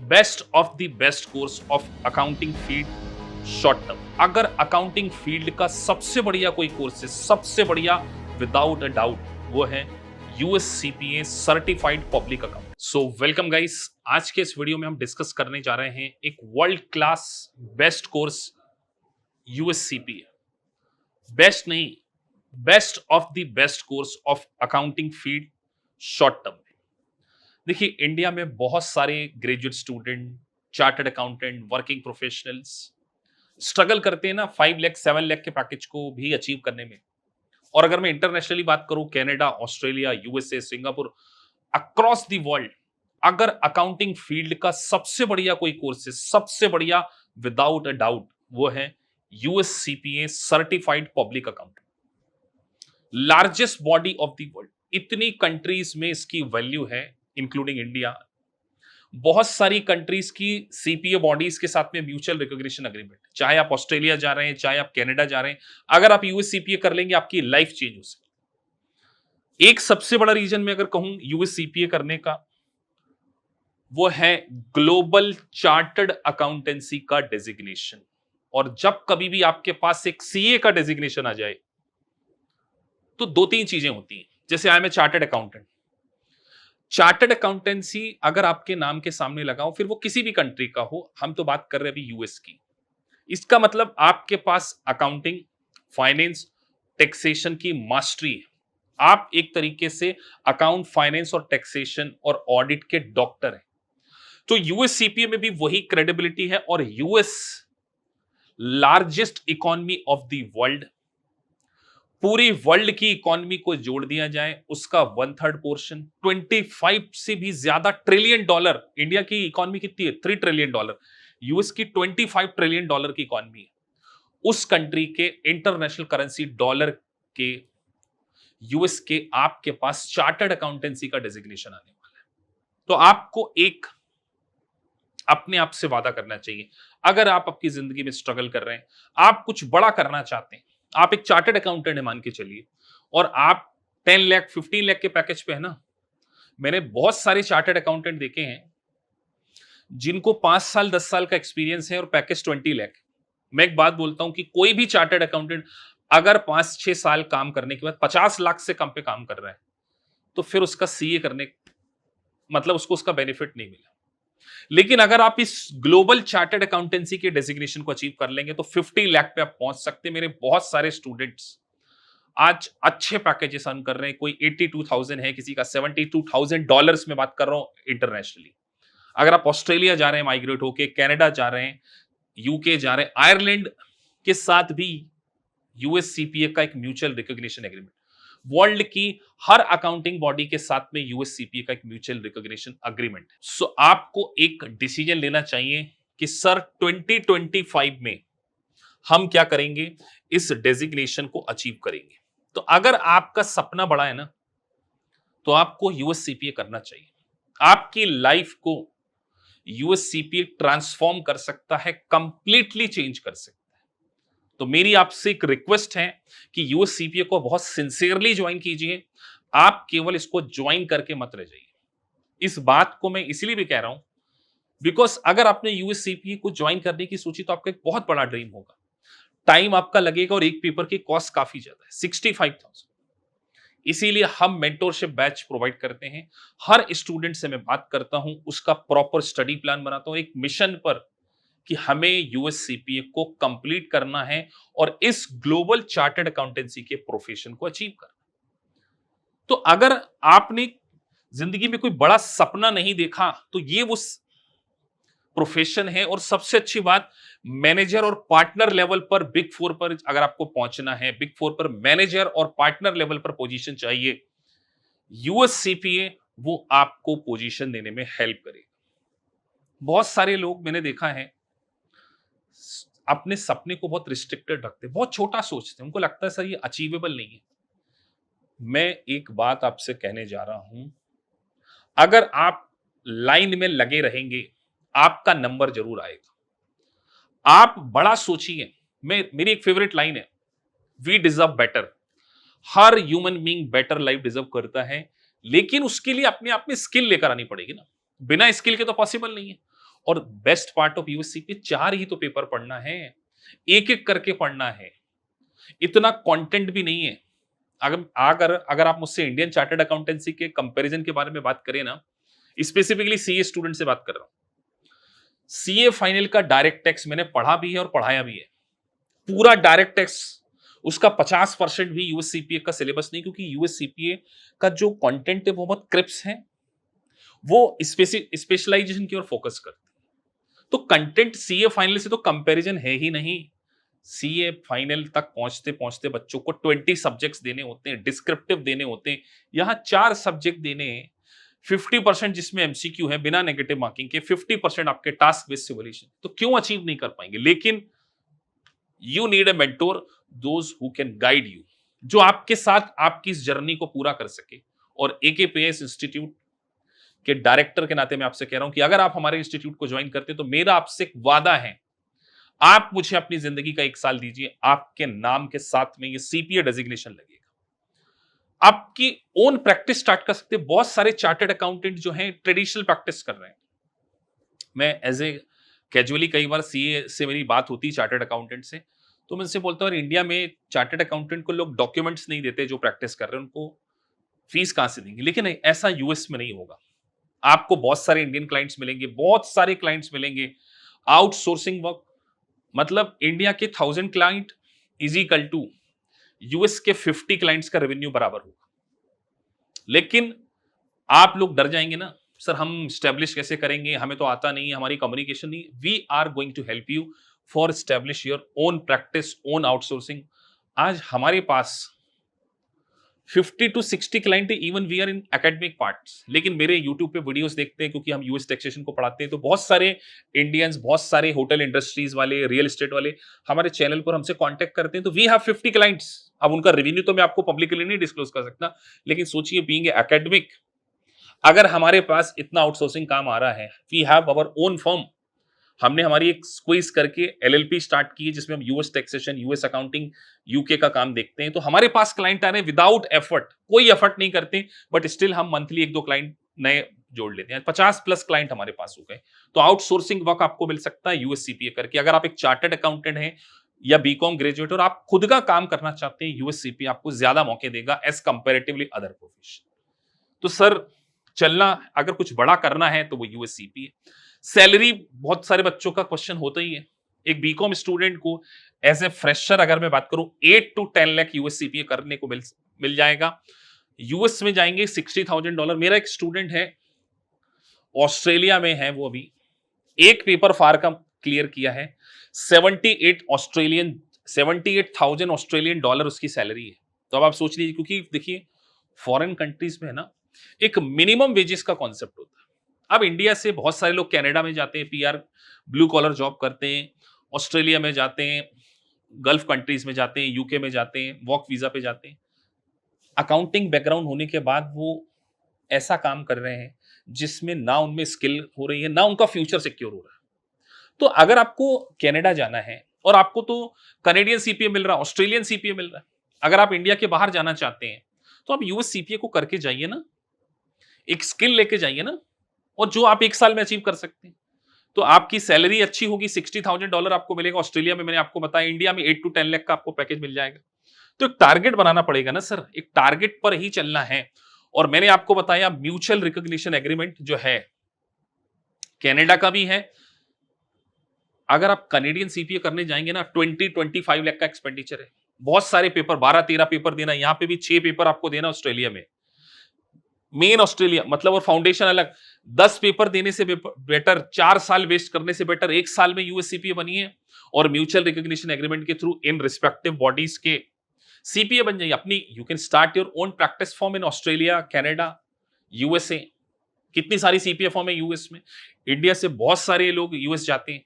Best of the best course of accounting field short term. अगर accounting field का सबसे बढ़िया कोई कोर्स है, सबसे बढ़िया विदाउट अ डाउट, वो है USCPA certified public account. So welcome guys, आज के इस वीडियो में हम डिस्कस करने जा रहे हैं एक world class best course USCPA. Best नहीं, best of the best course of accounting field short term. देखिए, इंडिया में बहुत सारे graduate student, chartered accountant, working professionals struggle करते हैं ना 5 लाख 7 लाख के पैकेज को भी अचीव करने में। और अगर मैं इंटरनेशनली बात करूं, Canada, Australia, USA, Singapore, across the world, अगर अकाउंटिंग फील्ड का सबसे बढ़िया कोई कोर्स है, सबसे बढ़िया विदाउट अ डाउट, वो है USCPA certified public accountant. Largest body of the world, इतनी कंट्रीज में इसकी वैल्यू है, इंक्लूडिंग इंडिया। बहुत सारी कंट्रीज की सीपीए बॉडीज के साथ में म्यूचुअल रिकॉग्निशन एग्रीमेंट, चाहे आप ऑस्ट्रेलिया जा रहे हैं, चाहे आप कनाडा जा रहे हैं, अगर आप यूएस सीपीए कर लेंगे, आपकी लाइफ चेंज हो सकती। एक सबसे बड़ा रीजन में अगर कहूं यूएस सीपीए करने का, वो है ग्लोबल चार्टर्ड अकाउंटेंसी का डेजिग्नेशन। और जब कभी भी आपके पास एक सीए का डेजिग्नेशन आ जाए तो दो तीन चीजें होती हैं। जैसे I am a chartered accountant, chartered accountancy अगर आपके नाम के सामने लगाओ, फिर वो किसी भी कंट्री का हो, हम तो बात कर रहे हैं अभी यूएस की, इसका मतलब आपके पास अकाउंटिंग, फाइनेंस, टैक्सेशन की मास्टरी है। आप एक तरीके से अकाउंट, फाइनेंस और टैक्सेशन और ऑडिट के डॉक्टर हैं। तो यूएस सीपीए में भी वही क्रेडिबिलिटी है। और US largest economy of the world, पूरी वर्ल्ड की इकोनॉमी को जोड़ दिया जाए उसका 1/3 पोर्शन, 25 से भी ज्यादा ट्रिलियन डॉलर। इंडिया की इकोनॉमी कितनी है? 3 ट्रिलियन डॉलर। यूएस की 25 ट्रिलियन डॉलर की इकोनॉमी है। उस कंट्री के इंटरनेशनल करेंसी डॉलर के, यूएस के, आपके पास चार्टर्ड अकाउंटेंसी का डेजिग्नेशन आने वाला है। तो आपको एक अपने आप से वादा करना चाहिए, अगर आप आपकी जिंदगी में स्ट्रगल कर रहे हैं, आप कुछ बड़ा करना चाहते हैं, आप एक चार्टर्ड अकाउंटेंट है मान के चलिए, और आप 10 लाख 15 लाख के पैकेज पे है ना। मैंने बहुत सारे चार्टर्ड अकाउंटेंट देखे हैं जिनको 5 साल 10 साल का एक्सपीरियंस है और पैकेज 20 लाख। मैं एक बात बोलता हूं कि कोई भी चार्टर्ड अकाउंटेंट अगर 5-6 साल काम करने के बाद 50 लाख से कम पे काम कर रहा है, तो फिर उसका सीए करने मतलब उसको उसका बेनिफिट नहीं मिला। लेकिन अगर आप इस ग्लोबल चार्टर्ड अकाउंटेंसी के डेजिग्नेशन को अचीव कर लेंगे तो 50 लाख पे आप पहुंच सकते हैं। मेरे बहुत सारे स्टूडेंट्स आज अच्छे पैकेजेस अर्न कर रहे हैं। कोई 82,000 है, किसी का $72,000 में बात कर रहा हूं इंटरनेशनली। अगर आप ऑस्ट्रेलिया जा रहे हैं माइग्रेट होके, कनाडा जा रहे हैं, यूके जा रहे हैं, आयरलैंड के साथ भी यूएस सीपीए का एक म्यूचुअल रिकॉग्निशन एग्रीमेंट, वर्ल्ड की हर अकाउंटिंग बॉडी के साथ में यूएस सीपीए का एक म्यूचुअल रिकॉग्निशन एग्रीमेंट। सो आपको एक डिसीजन लेना चाहिए कि सर 2025 में हम क्या करेंगे, इस डेजिग्नेशन को अचीव करेंगे। तो अगर आपका सपना बड़ा है ना, तो आपको यूएस सीपीए करना चाहिए। आपकी लाइफ को यूएस सीपीए ट्रांसफॉर्म कर सकता है, कंप्लीटली चेंज कर सकता है। तो मेरी आपसे एक रिक्वेस्ट है कि यूएस सीपीए को बहुत सिंसियरली ज्वाइन कीजिए। आप केवल इसको ज्वाइन करके मत रह जाइए। इस बात को मैं इसलिए भी कह रहा हूं बिकॉज अगर आपने यूएस सीपीए को ज्वाइन करने की सोची तो आपका एक बहुत बड़ा ड्रीम होगा, टाइम आपका लगेगा और एक पेपर की कॉस्ट काफी ज्यादा है, 65,000। इसीलिए हम मेंटोरशिप बैच प्रोवाइड करते हैं। हर स्टूडेंट से मैं बात करता हूं, उसका प्रॉपर स्टडी प्लान बनाता हूं, एक मिशन पर कि हमें यूएस सीपीए को कंप्लीट करना है और इस ग्लोबल चार्टर्ड अकाउंटेंसी के प्रोफेशन को अचीव करना। तो अगर आपने जिंदगी में कोई बड़ा सपना नहीं देखा तो ये वो प्रोफेशन है। और सबसे अच्छी बात, मैनेजर और पार्टनर लेवल पर बिग 4 पर अगर आपको पहुंचना है, बिग 4 पर मैनेजर और पार्टनर लेवल पर पोजीशन चाहिए, यूएस सीपीए वो आपको पोजीशन देने में हेल्प करेगा। बहुत सारे लोग मैंने देखा है अपने सपने को बहुत रिस्ट्रिक्टेड रखते हैं, बहुत छोटा सोचते हैं, उनको लगता है सर ये अचीवेबल नहीं है। मैं एक बात आपसे कहने जा रहा हूं, अगर आप लाइन में लगे रहेंगे आपका नंबर जरूर आएगा। आप बड़ा सोचिए। मेरी एक फेवरेट लाइन है, वी डिजर्व बेटर। हर human being better life deserve करता है, लेकिन उसके लिए अपने आप में स्किल लेकर आनी पड़ेगी ना। बिना स्किल के तो पॉसिबल नहीं है। और बेस्ट पार्ट ऑफ यूएससीपीए 4 ही तो पेपर पढ़ना है, एक एक करके पढ़ना है, इतना कंटेंट भी नहीं है। अगर आप मुझसे इंडियन चार्टर्ड अकाउंटेंसी के कंपैरिजन के बारे में बात करें ना, स्पेसिफिकली सीए स्टूडेंट से बात कर रहा हूं, सीए फाइनल का डायरेक्ट टैक्स मैंने पढ़ा भी है और पढ़ाया भी है। पूरा डायरेक्ट टैक्स उसका 50% भी यूएससीपीए का सिलेबस नहीं, क्योंकि यूएससीपीए का जो कंटेंट है वो बहुत क्रिप्स है, वो स्पेशलाइजेशन की ओर फोकस करते हैं। तो कंटेंट सीए फाइनल से तो कंपैरिजन है ही नहीं। सीए फाइनल तक पहुंचते पहुंचते बच्चों को 20 सब्जेक्ट्स देने होते हैं, डिस्क्रिप्टिव देने होते हैं, यहां 4 सब्जेक्ट देने हैं, 50% जिसमें एमसीक्यू है बिना नेगेटिव मार्किंग के, 50% आपके टास्क बेस्ड सिमुलेशन। तो क्यों अचीव नहीं कर पाएंगे? लेकिन you need a mentor, those who can guide you, जो आपके साथ आपकी इस जर्नी को पूरा कर सके। और एकेपीएस इंस्टीट्यूट के डायरेक्टर के नाते मैं आपसे कह रहा हूं कि अगर आप हमारे इंस्टीट्यूट को ज्वाइन करते हैं तो मेरा आपसे एक वादा है, आप मुझे अपनी जिंदगी का 1 साल दीजिए, आपके नाम के साथ में ये सीपीए डेजिग्नेशन लगेगा, आपकी ओन प्रैक्टिस स्टार्ट कर सकते हैं। बहुत सारे चार्टर्ड अकाउंटेंट जो हैं ट्रेडिशनल प्रैक्टिस कर रहे हैं। मैं एज ए कैजुअली कई बार सीए से मेरी बात होती है चार्टर्ड अकाउंटेंट से, तो मैं उनसे बोलता हूँ इंडिया में चार्टर्ड अकाउंटेंट को लोग डॉक्यूमेंट्स नहीं देते जो प्रैक्टिस कर रहे हैं, उनको फीस कहां से देंगे? लेकिन ऐसा यूएस में नहीं होगा। आपको बहुत सारे इंडियन क्लाइंट्स मिलेंगे, बहुत सारे क्लाइंट्स मिलेंगे। आउटसोर्सिंग वर्क मतलब इंडिया के 1000 client is equal to US के 50 क्लाइंट्स का रेवेन्यू बराबर होगा। लेकिन आप लोग डर जाएंगे ना, सर हम स्टैब्लिश कैसे करेंगे, हमें तो आता नहीं, हमारी कम्युनिकेशन नहीं। We are going to help you for establish your own practice, own outsourcing. आज हमारे पास 50 to 60 क्लाइंट है, even we are in academic parts. लेकिन मेरे यूट्यूब पे वीडियोस देखते हैं, क्योंकि हम यूएस टैक्सेशन को पढ़ाते हैं, तो बहुत सारे इंडियंस, बहुत सारे होटल इंडस्ट्रीज वाले, रियल एस्टेट वाले हमारे चैनल पर हमसे कांटेक्ट करते हैं। तो वी हैव 50 क्लाइंट्स। अब उनका रेवेन्यू तो मैं आपको पब्लिकली नहीं डिस्क्लोज कर सकता, लेकिन सोचिए बीइंग एकेडमिक, अगर हमारे पास इतना आउटसोर्सिंग काम आ रहा है, we have our own firm. हमने हमारी एक स्क्वीज करके एलएलपी स्टार्ट की है, जिसमें हम US taxation, US accounting, UK का काम देखते हैं। तो हमारे पास क्लाइंट आ रहे हैं विदाउट एफर्ट, कोई एफर्ट नहीं करते, बट स्टिल हम मंथली 1-2 क्लाइंट नए जोड़ लेते हैं। 50+ क्लाइंट हमारे पास हो गए। तो आउटसोर्सिंग वर्क आपको मिल सकता है यूएससीपीए करके। अगर आप एक चार्टर्ड अकाउंटेंट हैं या बीकॉम ग्रेजुएट और आप खुद का काम करना चाहते हैं, यूएससीपीए आपको ज्यादा मौके देगा एज कंपेरेटिवली अदर प्रोफेशन। तो सर चलना, अगर कुछ बड़ा करना है तो वो यूएससीपीए। सैलरी बहुत सारे बच्चों का क्वेश्चन होता ही है। एक बीकॉम स्टूडेंट को एज ए फ्रेशर अगर मैं बात करूं 8 to 10 लाख यूएससीपीए करने को मिल जाएगा। यूएस में जाएंगे $60,000। मेरा एक स्टूडेंट है ऑस्ट्रेलिया में है, वो अभी एक पेपर फार का क्लियर किया है, 78,000 ऑस्ट्रेलियन डॉलर उसकी सैलरी है। तो अब आप सोच लीजिए, क्योंकि देखिए फॉरेन कंट्रीज में है ना एक मिनिमम वेजेस का कॉन्सेप्ट होता है। अब इंडिया से बहुत सारे लोग कनाडा में जाते हैं, पीआर ब्लू कॉलर जॉब करते हैं, ऑस्ट्रेलिया में जाते हैं, गल्फ कंट्रीज में जाते हैं, यूके में जाते हैं, वर्क वीजा पे जाते हैं। अकाउंटिंग बैकग्राउंड होने के बाद वो ऐसा काम कर रहे हैं जिसमें ना उनमें स्किल हो रही है, ना उनका फ्यूचर सिक्योर हो रहा है। तो अगर आपको कनाडा जाना है और आपको तो कनेडियन सीपीए मिल रहा है, ऑस्ट्रेलियन सीपीए मिल रहा है, अगर आप इंडिया के बाहर जाना चाहते हैं तो आप यूएस सीपीए को करके जाइए ना, एक स्किल लेके जाइए ना, और जो आप 1 साल में अचीव कर सकते हैं। तो आपकी सैलरी अच्छी होगी, $60,000 आपको मिलेगा ऑस्ट्रेलिया में, मैंने आपको बताया। इंडिया में 8 to 10 लाख का आपको पैकेज मिल जाएगा। तो एक टारगेट बनाना पड़ेगा ना सर, एक टारगेट पर ही चलना है। और मैंने आपको बताया म्यूचुअल रिकॉग्निशन एग्रीमेंट जो है कनाडा का भी है। अगर आप कनेडियन सीपीए करने जाएंगे ना 20-25 लाख का एक्सपेंडिचर है, बहुत सारे पेपर, 12-13 पेपर देना, यहां पे भी 6 पेपर आपको देना ऑस्ट्रेलिया में, मेन ऑस्ट्रेलिया मतलब, और फाउंडेशन अलग। 10 पेपर देने से बेटर, 4 साल वेस्ट करने से बेटर 1 साल में यूएससीपीए बनिए और म्यूचुअल रिकॉग्निशन एग्रीमेंट के थ्रू इन रिस्पेक्टिव बॉडीज के सीपीए बन जाइए अपनी। You can start your own practice form in Australia, Canada, USA. कितनी सारी सीपीए फॉर्म है यूएस में, इंडिया से बहुत सारे लोग यूएस जाते हैं।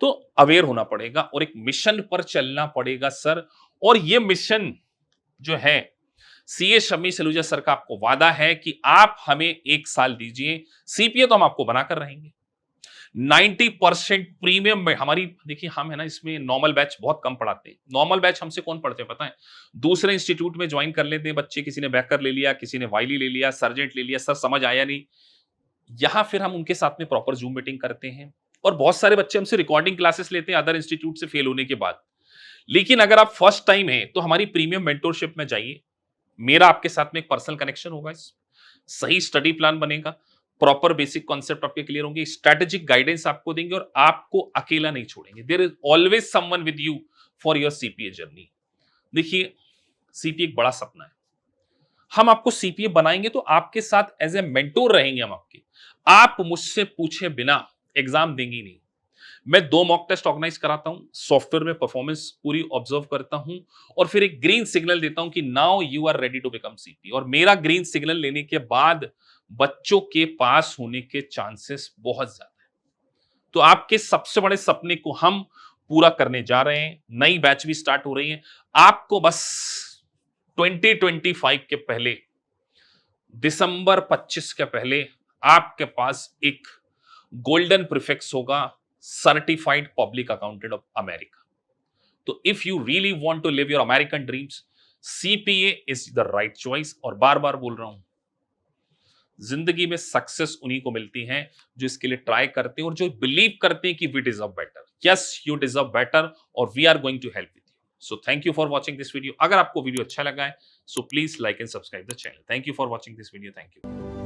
तो अवेयर होना पड़ेगा और एक मिशन पर चलना पड़ेगा सर। और ये मिशन जो है, सीए शम्मी सलूजा सर का आपको वादा है कि आप हमें 1 साल दीजिए, सीपीए तो हम आपको बनाकर रहेंगे। 90% प्रीमियम में हमारी, देखिए हम है ना इसमें नॉर्मल बैच बहुत कम पढ़ाते हैं। नॉर्मल बैच हमसे कौन पढ़ते हैं पता है? दूसरे इंस्टीट्यूट में ज्वाइन कर लेते हैं बच्चे, किसी ने बैकर ले लिया, किसी ने वाइली ले लिया, सर्जेंट ले लिया, सर समझ आया नहीं, यहां फिर हम उनके साथ में प्रॉपर जूम मीटिंग करते हैं, और बहुत सारे बच्चे हमसे रिकॉर्डिंग क्लासेस लेते हैं अदर इंस्टीट्यूट से फेल होने के बाद। लेकिन अगर आप फर्स्ट टाइम है तो हमारी प्रीमियम मेंटोरशिप में जाइए, मेरा आपके साथ में एक पर्सनल कनेक्शन होगा, सही स्टडी प्लान बनेगा, प्रॉपर बेसिक कॉन्सेप्ट आपके क्लियर होंगे, स्ट्रेटेजिक गाइडेंस आपको देंगे और आपको अकेला नहीं छोड़ेंगे। There is always someone with you for your CPA journey. देखिए, सीपीए एक बड़ा सपना है, हम आपको सीपीए बनाएंगे तो आपके साथ एज ए मेंटोर रहेंगे हम आपके। आप मुझसे पूछे बिना एग्जाम देंगे नहीं। मैं 2 मॉक टेस्ट ऑर्गेनाइज कराता हूं, सॉफ्टवेयर में परफॉर्मेंस पूरी ऑब्जर्व करता हूं और फिर एक ग्रीन सिग्नल देता हूं कि now you are ready to become CP. और मेरा ग्रीन सिग्नल लेने के बाद बच्चों के पास होने के चांसेस बहुत ज्यादा है। तो आपके सबसे बड़े सपने को हम पूरा करने जा रहे हैं। नई बैच भी स्टार्ट हो रही है। आपको बस 2025 के पहले, दिसंबर 25 के पहले आपके पास एक गोल्डन प्रीफिक्स होगा, certified public accountant of America. तो if you really want to live your American dreams, CPA is the right choice. और बार बार बोल रहा हूं, जिंदगी में सक्सेस उन्हीं को मिलती है जो इसके लिए ट्राई करते हैं और जो बिलीव करते हैं कि we deserve better. Yes, you deserve better और we are going to help with you. So thank you for watching this video. अगर आपको वीडियो अच्छा लगा है so please like and subscribe the channel. Thank you for watching this video. Thank you.